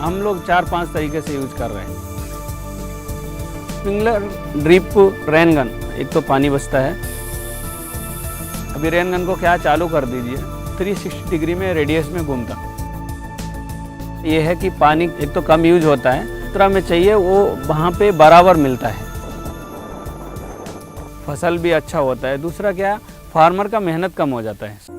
हम लोग 4-5 तरीके से यूज कर रहे हैं। Sprinkler, drip, rain gun. एक तो पानी बचता है। अभी रेन गन को क्या चालू कर दीजिए, 360 डिग्री में रेडियस में घूमता। ये है कि पानी एक तो कम यूज होता है, दूसरा में चाहिए वो वहाँ पे बराबर मिलता है, फसल भी अच्छा होता है। दूसरा क्या, फार्मर का मेहनत कम हो जाता है।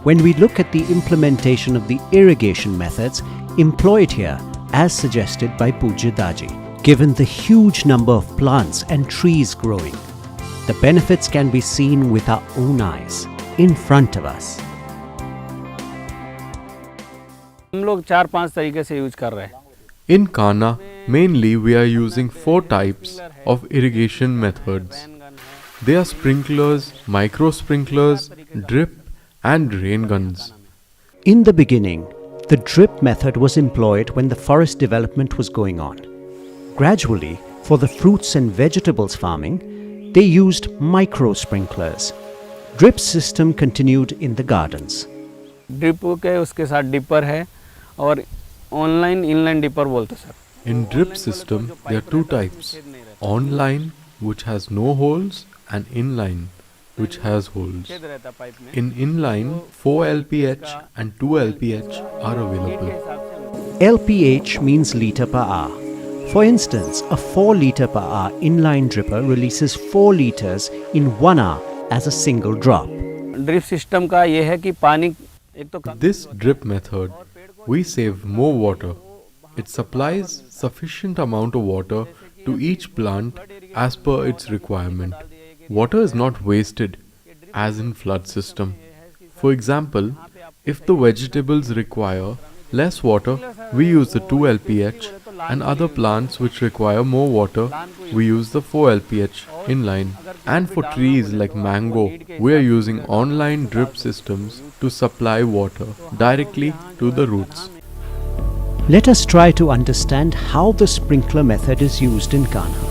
When we look at the implementation of the irrigation methods employed here as suggested by Pujya Daji, given the huge number of plants and trees growing, the benefits can be seen with our own eyes in front of us. हम लोग 4-5 तरीके से use कर रहे हैं। In Kanha, mainly we are using 4 types of irrigation methods. They are sprinklers, micro sprinklers, drip and rain guns. In the beginning, the drip method was employed when the forest development was going on. Gradually, for the fruits and vegetables farming, they used micro sprinklers. Drip system continued in the gardens. Drip के उसके साथ dipper है और online inline dipper बोलते sir. In drip system, there are 2 types. Online, which has no holes, and inline, which has holes. In inline, 4 LPH and 2 LPH are available. LPH means liter per hour. For instance, a 4 liter per hour inline dripper releases 4 liters in 1 hour as a single drop. Drip system का ये है कि पानी एक तो This drip method, we save more water. It supplies sufficient amount of water to each plant as per its requirement. Water is not wasted as in flood system. For example, if the vegetables require less water, we use the 2 LPH, and other plants which require more water, we use the 4 LPH inline. And for trees like mango, we are using online drip systems to supply water directly to the roots. Let us try to understand how the sprinkler method is used in Kanha.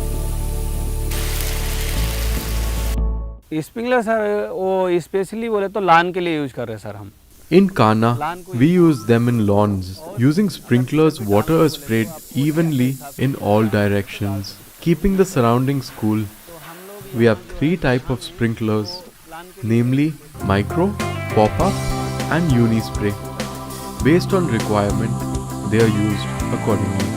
Sprinkler sir वो specially बोले तो लान के लिए use कर रहे हैं sir हम। In Kanha, we use them in lawns. Using sprinklers, water is sprayed evenly in all directions, keeping the surroundings cool. We have 3 types of sprinklers, namely micro, pop-up and uni-spray. Based on requirement, they are used accordingly.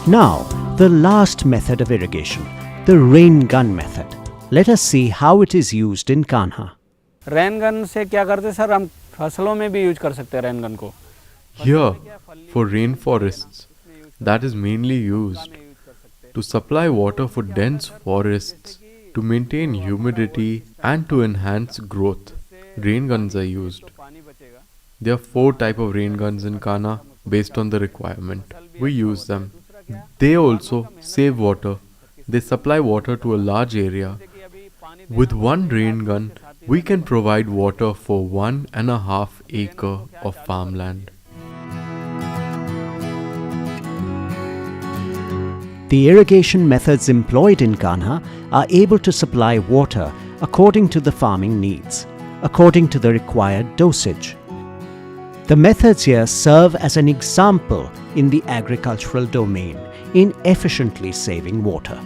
Now, the last method of irrigation, the rain gun method. Let us see how it is used in Kanha. Rain gun से क्या करते हैं sir, हम फसलों में भी use कर सकते हैं रेन गन को। Here, for rainforests, that is mainly used to supply water for dense forests, to maintain humidity and to enhance growth. Rain guns are used. There are 4 types of rain guns in Kanha based on the requirement. We use them. They also save water. They supply water to a large area. With one rain gun, we can provide water for 1.5 acre of farmland. The irrigation methods employed in Kanha are able to supply water according to the farming needs, according to the required dosage. The methods here serve as an example in the agricultural domain in efficiently saving water.